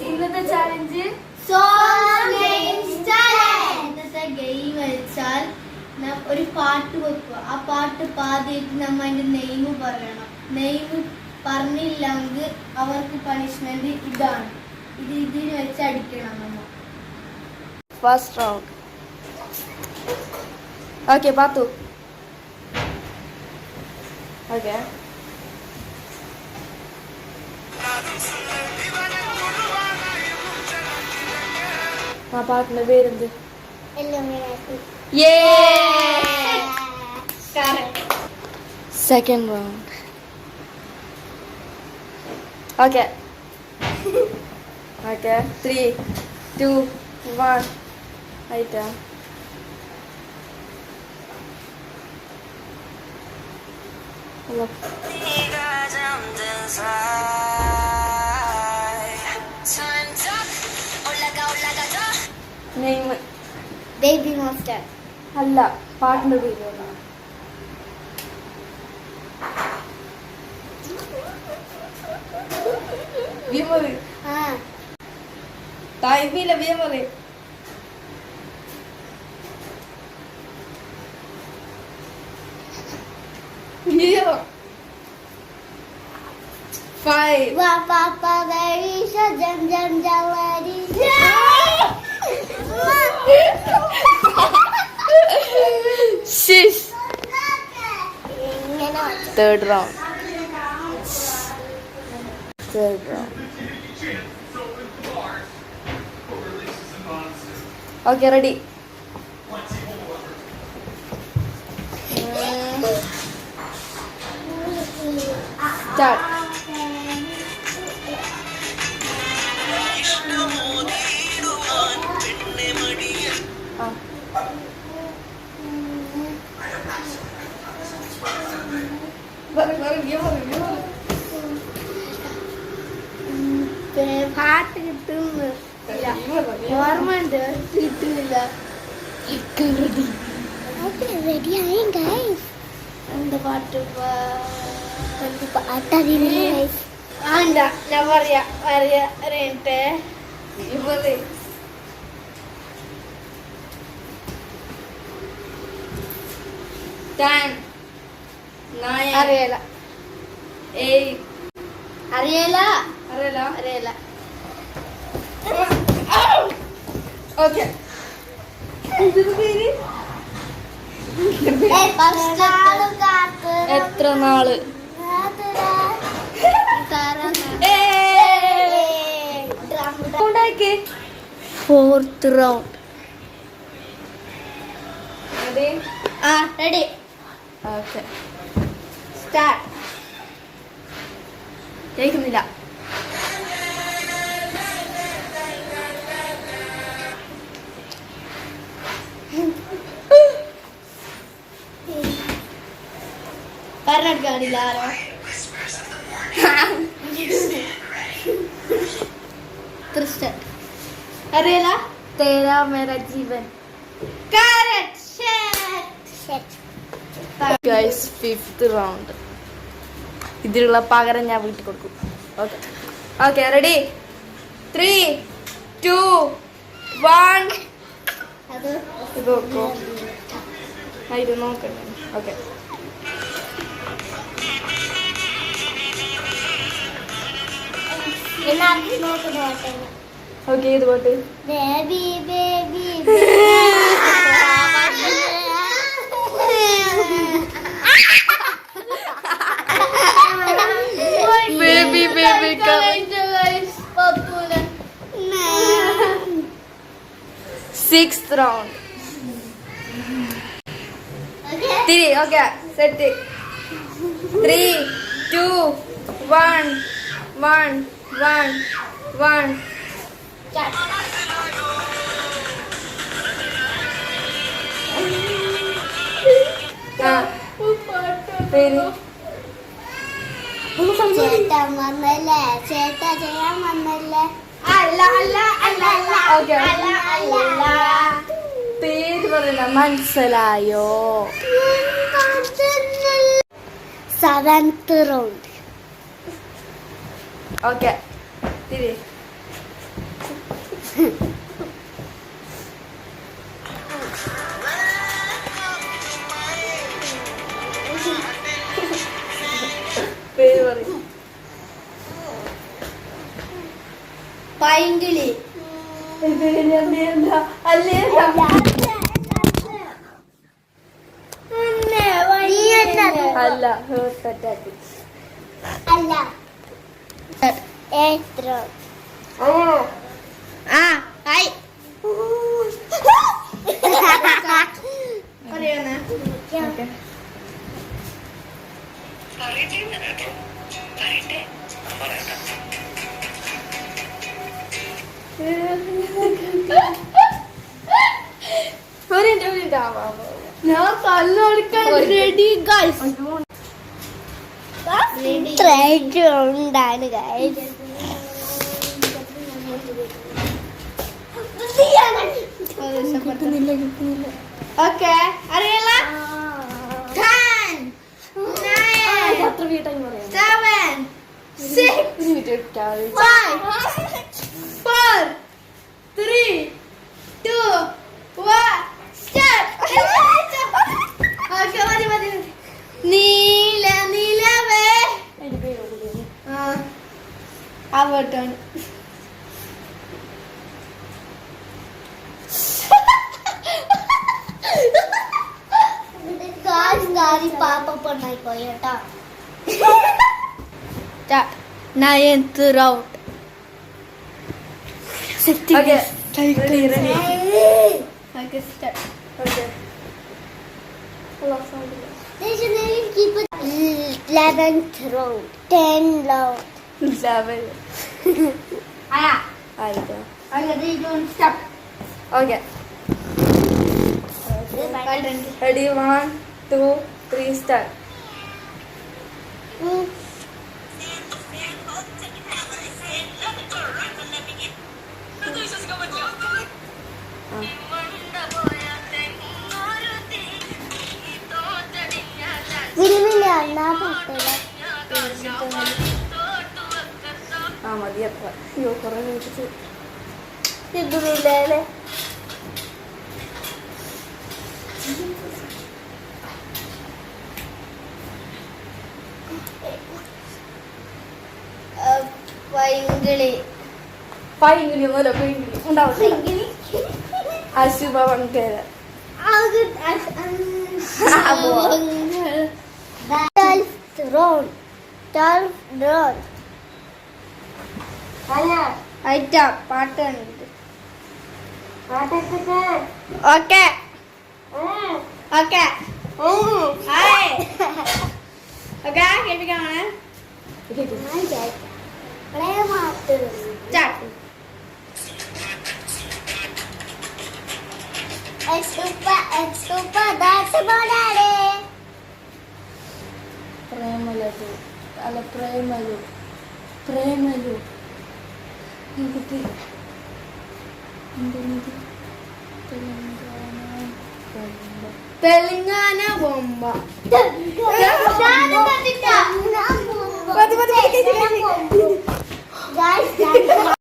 ഇന്നത്തെ ചാലഞ്ച് ഇന്നത്തെ ഗെയിം വെച്ചാൽ ഒരു പാട്ട് വെക്കുക. ആ പാട്ട് പാടിയിട്ട് നമ്മ അതിന്റെ നെയിം പറയണം. നെയിം പറഞ്ഞില്ലെങ്കിൽ അവർക്ക് പണിഷ്മെന്റ് ഇതാണ്. ഇതിന് വെച്ച് അടിക്കണം നമ്മ. First round. ഓക്കെ പാത്തു. ഓക്കെ ആ പാട്ടിന്റെ പേരെന്ത്? Second round. ഓക്കെ ഓക്കെ 3, 2, 1 ആയിട്ടാ. ഹലോ നെയിം ബേബി മോൺസ്റ്റർ അല്ല, പാട്ടിന്റെ പേര്. വിമറ് ടൈമില്ല. വിമറ് 5 6. Third round. Okay, ready. Start. പാട്ട് കിട്ടുന്നു ഓർമ്മയുണ്ട്, കിട്ടുന്നില്ല. എന്താ പാട്ട്? ഞാൻ അറിയട്ടെ. 10, 9, അറിയില്ല 8. അറിയില്ല. ഓക്കെ എത്ര നാള്? Fourth round. Ready. Okay start. കേൾക്കുന്നില്ല. പറഞ്ഞില്ല ആരോ. അറിയില്ല. തേരാ മേരാ ജീവൻ. Guys, fifth round. ഇതിലുള്ള പകരം ഞാൻ വീട്ടിൽ കൊടുക്കും. Okay okay ready. 3, 2, 1. ഇത് നോക്കോ? ഇത് നോക്കട്ടെ. ഓക്കെ ഓക്കെ ഇത് പോട്ട്. Baby baby baby baby Sixth round. 3. Okay, set it. 3, 2, 1, 1, 1, 1. ചേട്ടാ വന്നല്ലേ, ചേട്ടാ ചെയ്യാൻ വന്നല്ലേ. അല്ല അല്ല അല്ല അല്ല. പേര് പറയില്ല, മനസ്സിലായോ? 7th round. ഓക്കെ 3, പേര് പറയും. പൈങ്കിളി. അല്ലേ അല്ല ഹേർട്ട് അറ്റാക്ക്. അറിയാണേ ഞാൻ തല്ലെടുക്കാൻ റെഡി ഗൈസ്. ഉണ്ടാണ് ഗൈസ്. ഓക്കെ അറിയല്ല. 10 9 അത്ര വീട്ടായി പറയാം. 7 6 5 4 3 2 1 start. ഓക്കെ മതി. നീല നിലവേ. അതിന്റെ പേര് നോക്കില്ലേ? ആവട്ടാണ്. പാപ്പ പൊണ്ണായി പോയി കേട്ടോ. 9th round. Okay. Ready. Okay, start. Okay. Keep it 11th round. 10 round. 11. Aya. ആയിക്കോ. Okay, don't stop. Okay. Ready, 1 2 3 start. വിളിമില്ല എന്നാ പാട്ടില്ല. മതി അത്ര. അയ്യോ കുറെ ചോദിച്ചു. ഇതില്ലേ പൈങ്കിളി. പൈങ്കിളി ഒന്നുമല്ല, പൈങ്കിളി ഉണ്ടാവില്ല. അശുഭ പങ്കര. 12th round. 12th round. ആയിട്ടാ പാട്ടുണ്ട്. ഓക്കെ ഓക്കെ ഓക്കെ കേൾപ്പിക്കാണ്. സ്റ്റാർട്ട്. പ്രേമലു അല്ല പ്രേമലു പ്രേമലു കുട്ടി തെലങ്കാന ബൊമ്മ. Guys,